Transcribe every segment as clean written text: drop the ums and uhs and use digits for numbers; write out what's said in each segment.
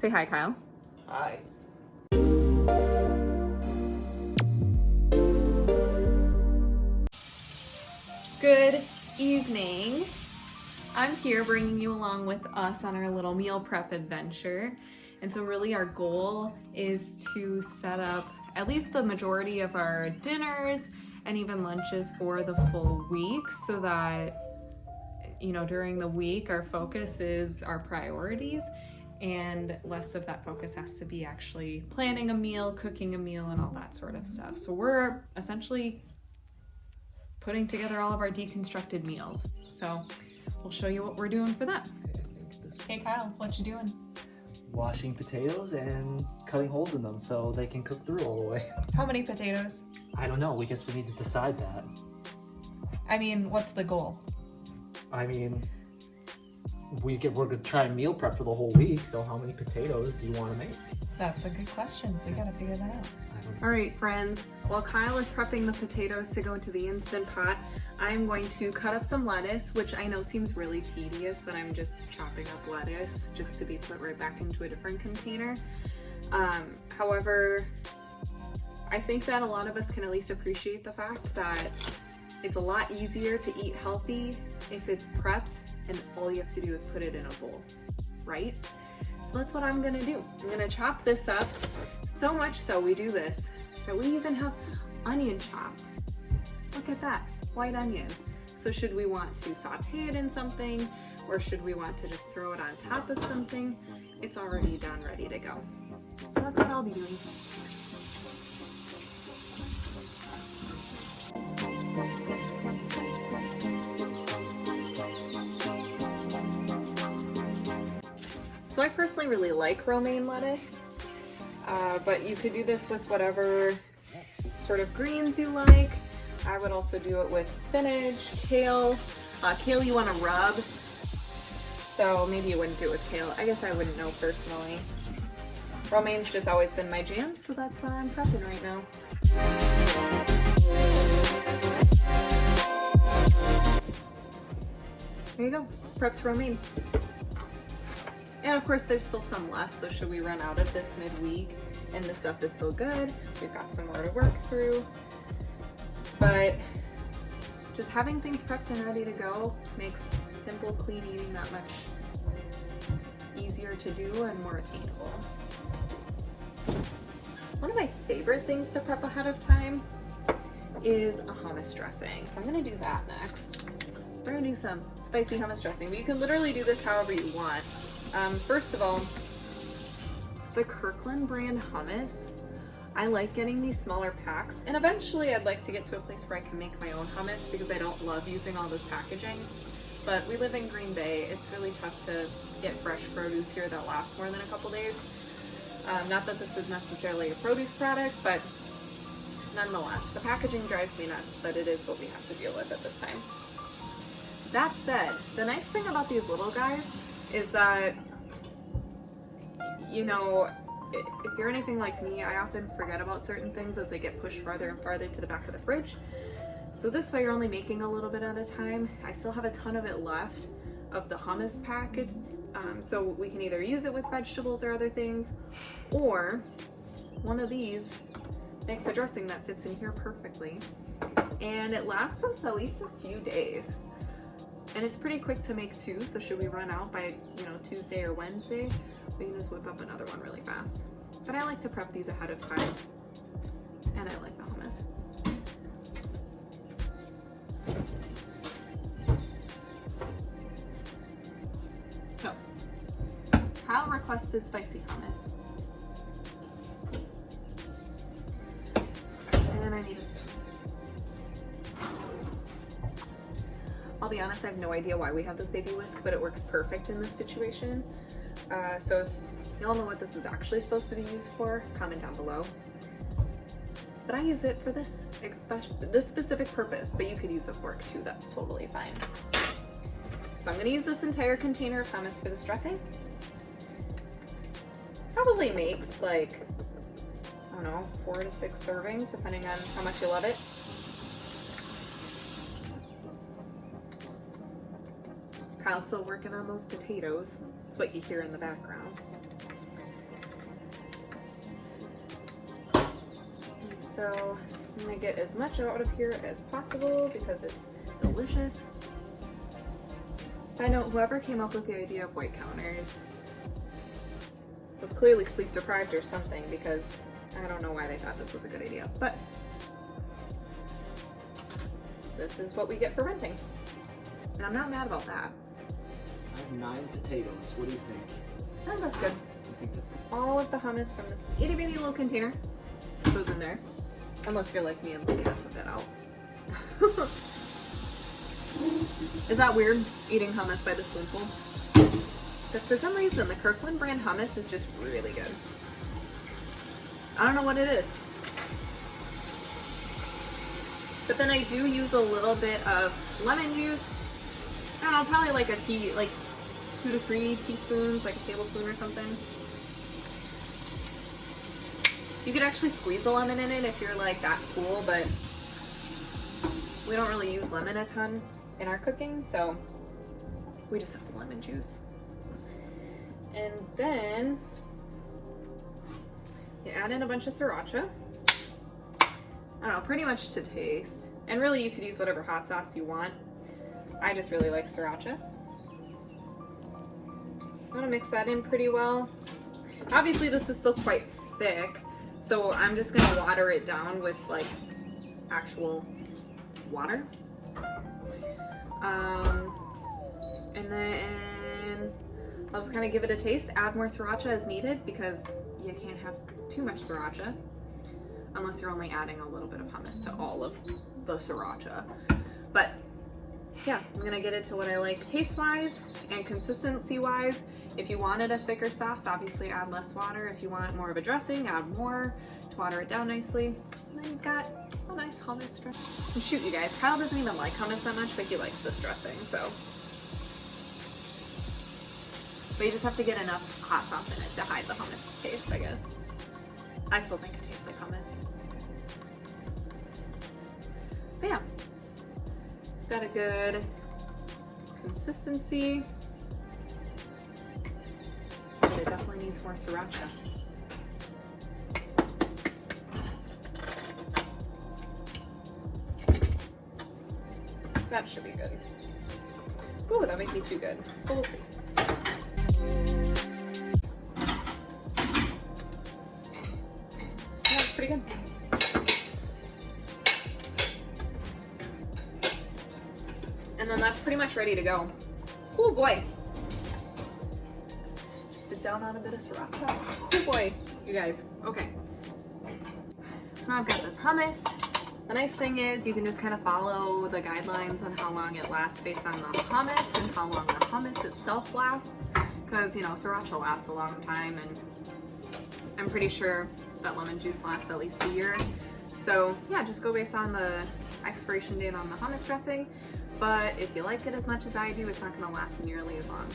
Say hi, Kyle. Hi. Good evening. I'm here bringing you along with us on our little meal prep adventure. And so really our goal is to set up at least the majority of our dinners and even lunches for the full week so that, you know, during the week our focus is our priorities and less of that focus has to be actually planning a meal, cooking a meal, and all that sort of stuff. So we're essentially putting together all of our deconstructed meals. So we'll show you what we're doing for that. Hey Kyle, what you doing? Washing potatoes and cutting holes in them so they can cook through all the way. How many potatoes? I don't know, we guess we need to decide that. I mean, what's the goal? I mean, we're gonna try meal prep for the whole week, so how many potatoes do you want to make? That's a good question. We gotta figure that out. I don't know. All right, friends. While Kyle is prepping the potatoes to go into the Instant Pot, I'm going to cut up some lettuce, which I know seems really tedious that I'm just chopping up lettuce just to be put right back into a different container. However, I think that a lot of us can at least appreciate the fact that it's a lot easier to eat healthy if it's prepped and all you have to do is put it in a bowl, right? So that's what I'm gonna do. I'm gonna chop this up, so much so we do this, that we even have onion chopped. Look at that, white onion. So should we want to saute it in something, or should we want to just throw it on top of something? It's already done, ready to go. So that's what I'll be doing. So I personally really like romaine lettuce, but you could do this with whatever sort of greens you like. I would also do it with spinach, kale. Kale you want to rub, so maybe you wouldn't do it with kale. I guess I wouldn't know personally. Romaine's just always been my jam, so that's what I'm prepping right now. There you go, prepped romaine. And of course there's still some left, so should we run out of this midweek and the stuff is still good, we've got some more to work through. But just having things prepped and ready to go makes simple, clean eating that much easier to do and more attainable. One of my favorite things to prep ahead of time is a hummus dressing. So I'm gonna do that next. We're gonna do some spicy hummus dressing, but you can literally do this however you want. First of all, the Kirkland brand hummus, I like getting these smaller packs, and eventually I'd like to get to a place where I can make my own hummus because I don't love using all this packaging. But we live in Green Bay, it's really tough to get fresh produce here that lasts more than a couple days. Not that this is necessarily a produce product, but nonetheless, the packaging drives me nuts, but it is what we have to deal with at this time. That said, the nice thing about these little guys is that, you know, if you're anything like me, I often forget about certain things as they get pushed farther and farther to the back of the fridge. So this way you're only making a little bit at a time. I still have a ton of it left of the hummus packets, so we can either use it with vegetables or other things, or one of these makes a dressing that fits in here perfectly. And it lasts us at least a few days. And it's pretty quick to make too, so should we run out by, you know, Tuesday or Wednesday, we can just whip up another one really fast. But I like to prep these ahead of time, and I like the hummus. So, Kyle requested spicy hummus. And I need a spoon. I'll be honest, I have no idea why we have this baby whisk, but it works perfect in this situation. So if y'all know what this is actually supposed to be used for, comment down below. But I use it for this specific purpose, but you could use a fork too, that's totally fine. So I'm gonna use this entire container of hummus for this dressing. Probably makes like, I don't know, 4 to 6 servings, depending on how much you love it. Kyle's still working on those potatoes. That's what you hear in the background. So I'm gonna get as much out of here as possible because it's delicious. Side note, whoever came up with the idea of white counters was clearly sleep deprived or something, because I don't know why they thought this was a good idea, but this is what we get for renting. And I'm not mad about that. I have 9 potatoes. What do you think? Oh, that's good. I think that's good. All of the hummus from this itty bitty little container goes in there. Unless you're like me and leave half of it out. Is that weird, eating hummus by the spoonful? Because for some reason the Kirkland brand hummus is just really good. I don't know what it is. But then I do use a little bit of lemon juice. I don't know, probably like 2 to 3 teaspoons, like a tablespoon or something. You could actually squeeze a lemon in it if you're like that cool, but we don't really use lemon a ton in our cooking, so we just have the lemon juice. And then you add in a bunch of sriracha. I don't know, pretty much to taste. And really you could use whatever hot sauce you want. I just really like sriracha. I'm gonna mix that in pretty well. Obviously this is still quite thick, so I'm just gonna water it down with like actual water. And then I'll just kind of give it a taste, add more sriracha as needed, because you can't have too much sriracha unless you're only adding a little bit of hummus to all of the sriracha. But yeah, I'm gonna get it to what I like taste-wise and consistency-wise. If you wanted a thicker sauce, obviously add less water. If you want more of a dressing, add more to water it down nicely. And then you've got a nice hummus dressing. And shoot, you guys, Kyle doesn't even like hummus that much, but he likes this dressing, so. But you just have to get enough hot sauce in it to hide the hummus taste, I guess. I still think it tastes like hummus. So yeah, it's got a good consistency, but it definitely needs more sriracha. That should be good. Ooh, that might be too good, but we'll see. That's pretty good. And then that's pretty much ready to go. Oh boy. Just bit down on a bit of sriracha. Oh boy, you guys. Okay. So now I've got this hummus. The nice thing is you can just kind of follow the guidelines on how long it lasts based on the hummus and how long the hummus itself lasts. Because, you know, sriracha lasts a long time, and I'm pretty sure that lemon juice lasts at least a year. So yeah, just go based on the expiration date on the hummus dressing. But if you like it as much as I do, it's not gonna last nearly as long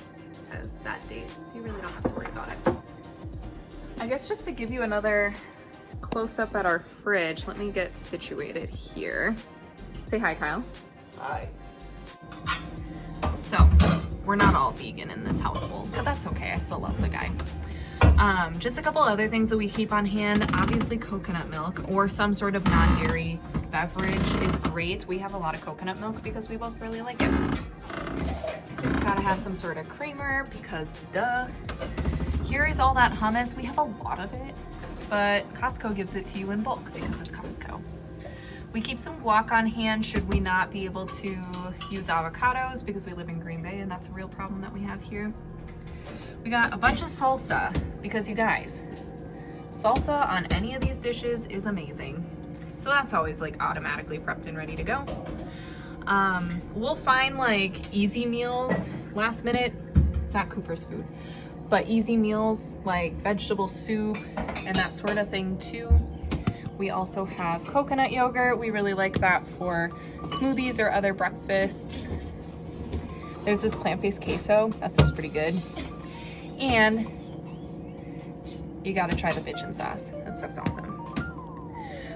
as that date. So you really don't have to worry about it. I guess just to give you another close up at our fridge, let me get situated here. Say hi, Kyle. Hi. So, we're not all vegan in this household, but that's okay. I still love the guy. Just a couple other things that we keep on hand. Obviously, coconut milk or some sort of non-dairy beverage is great. We have a lot of coconut milk because we both really like it. Gotta have some sort of creamer because duh. Here is all that hummus. We have a lot of it, but Costco gives it to you in bulk because it's Costco. We keep some guac on hand should we not be able to use avocados because we live in Green Bay and that's a real problem that we have here. We got a bunch of salsa because you guys, salsa on any of these dishes is amazing. So that's always like automatically prepped and ready to go. We'll find like easy meals last minute, not Cooper's food, but easy meals like vegetable soup and that sort of thing too. We also have coconut yogurt. We really like that for smoothies or other breakfasts. There's this plant-based queso. That sounds pretty good. And you gotta try the bitchin' sauce. That stuff's awesome.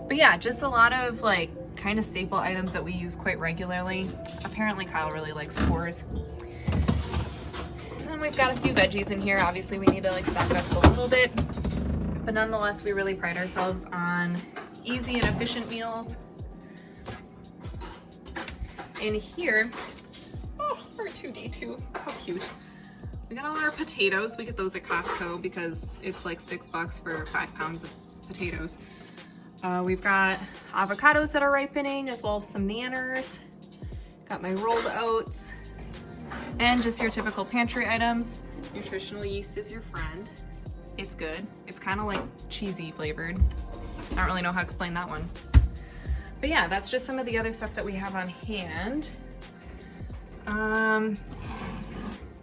But yeah, just a lot of like kind of staple items that we use quite regularly. Apparently Kyle really likes fours. And then we've got a few veggies in here. Obviously we need to like stock it up a little bit. But nonetheless, we really pride ourselves on easy and efficient meals. In here, oh, R2D2, how cute. We got all our potatoes. We get those at Costco because it's like $6 for 5 pounds of potatoes. We've got avocados that are ripening, as well as some nanners. Got my rolled oats, and just your typical pantry items. Nutritional yeast is your friend. It's good. It's kind of like cheesy flavored. I don't really know how to explain that one. But yeah, that's just some of the other stuff that we have on hand.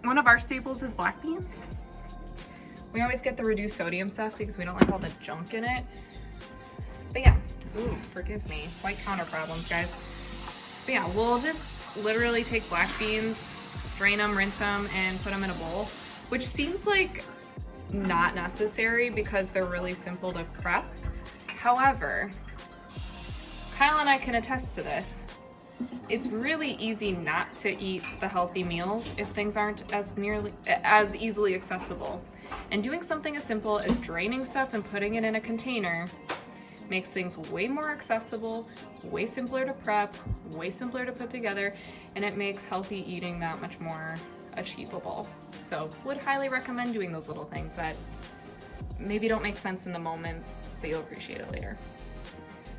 One of our staples is black beans. We always get the reduced sodium stuff because we don't like all the junk in it. But yeah, ooh, forgive me. White counter problems, guys. But yeah, we'll just literally take black beans, drain them, rinse them, and put them in a bowl, which seems like not necessary because they're really simple to prep. However, Kyle and I can attest to this. It's really easy not to eat the healthy meals if things aren't as easily accessible. And doing something as simple as draining stuff and putting it in a container makes things way more accessible, way simpler to prep, way simpler to put together, and it makes healthy eating that much more achievable. So would highly recommend doing those little things that maybe don't make sense in the moment, but you'll appreciate it later.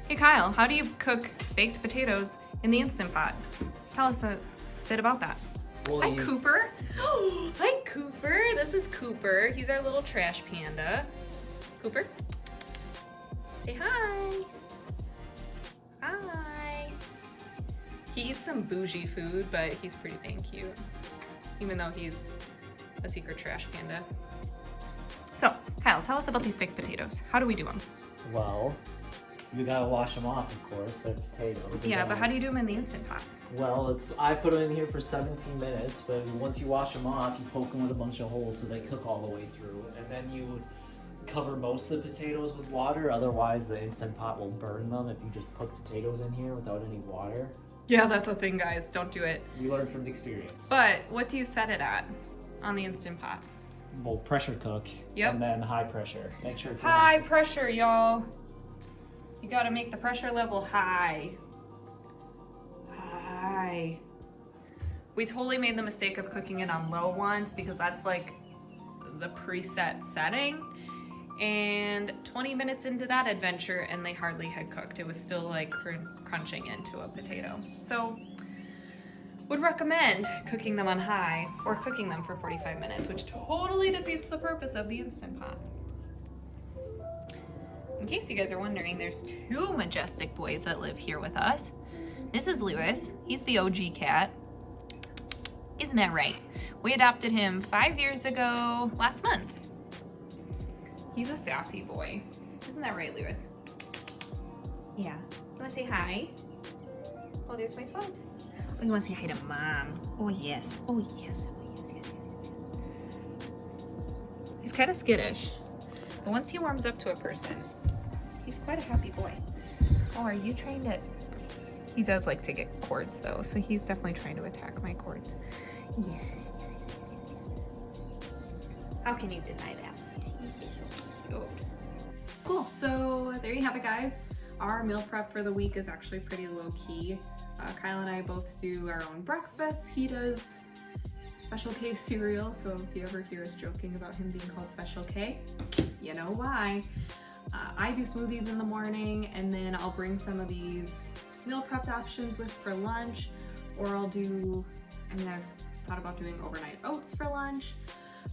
Hey Kyle, how do you cook baked potatoes in the Instant Pot? Tell us a bit about that. Well, Hi Cooper. Oh, hi Cooper. This is Cooper. He's our little trash panda. Cooper, say hi. Hi. He eats some bougie food, but he's pretty dang cute, even though he's a secret trash panda. So, Kyle, tell us about these baked potatoes. How do we do them? Well, you gotta wash them off, of course. They're potatoes. Yeah, but how do you do them in the Instant Pot? Well, I put them in here for 17 minutes, but once you wash them off, you poke them with a bunch of holes so they cook all the way through, and then you cover most of the potatoes with water. Otherwise, the Instant Pot will burn them if you just put potatoes in here without any water. Yeah, that's a thing, guys. Don't do it. You learn from the experience. But what do you set it at on the Instant Pot? Well, pressure cook. Yep. And then high pressure. Make sure it's high pressure, y'all. You gotta make the pressure level high. High. We totally made the mistake of cooking it on low once because that's like the preset setting. And 20 minutes into that adventure and they hardly had cooked. It was still like crunching into a potato. So would recommend cooking them on high or cooking them for 45 minutes, which totally defeats the purpose of the Instant Pot. In case you guys are wondering, there's 2 majestic boys that live here with us. This is Lewis. He's the OG cat. Isn't that right? We adopted him 5 years ago last month. He's a sassy boy. Isn't that right, Lewis? Yeah. You wanna say hi? Oh, there's my foot. Oh, you wanna say hi to Mom? Oh, yes. Oh, yes. Oh, yes, yes, yes, yes, yes. He's kind of skittish. But once he warms up to a person, he's quite a happy boy. Oh, are you trying to... He does like to get cords, though, so he's definitely trying to attack my cords. Yes, yes, yes, yes, yes, yes. How can you deny that? Cool, so there you have it, guys. Our meal prep for the week is actually pretty low key. Kyle and I both do our own breakfast. He does Special K cereal, so if you ever hear us joking about him being called Special K, you know why. I do smoothies in the morning, and then I'll bring some of these meal prepped options with for lunch, or I've thought about doing overnight oats for lunch.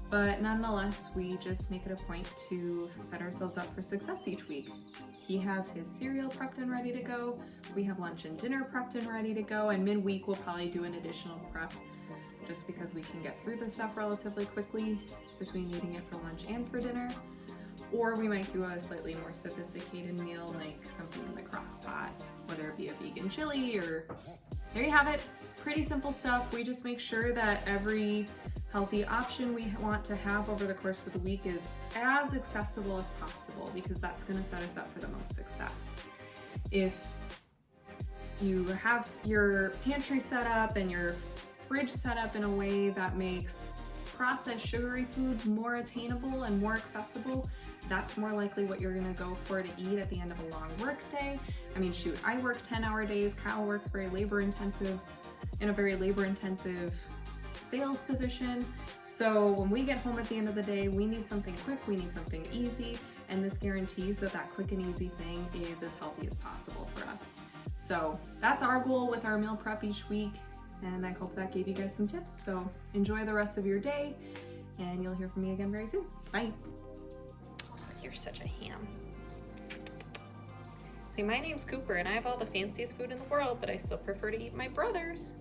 But nonetheless, we just make it a point to set ourselves up for success each week. He has his cereal prepped and ready to go. We have lunch and dinner prepped and ready to go. And midweek, we'll probably do an additional prep just because we can get through the stuff relatively quickly between eating it for lunch and for dinner. Or we might do a slightly more sophisticated meal, like something in the crock pot, whether it be a vegan chili or... There you have it. Pretty simple stuff. We just make sure that every healthy option we want to have over the course of the week is as accessible as possible, because that's going to set us up for the most success. If you have your pantry set up and your fridge set up in a way that makes processed sugary foods more attainable and more accessible, that's more likely what you're gonna go for to eat at the end of a long work day. I mean, shoot, I work 10-hour days. Kaale works in a very labor intensive sales position. So when we get home at the end of the day, we need something quick, we need something easy, and this guarantees that that quick and easy thing is as healthy as possible for us. So that's our goal with our meal prep each week, and I hope that gave you guys some tips. So enjoy the rest of your day, and you'll hear from me again very soon. Bye. Oh, you're such a ham. See, my name's Cooper, and I have all the fanciest food in the world, but I still prefer to eat my brother's.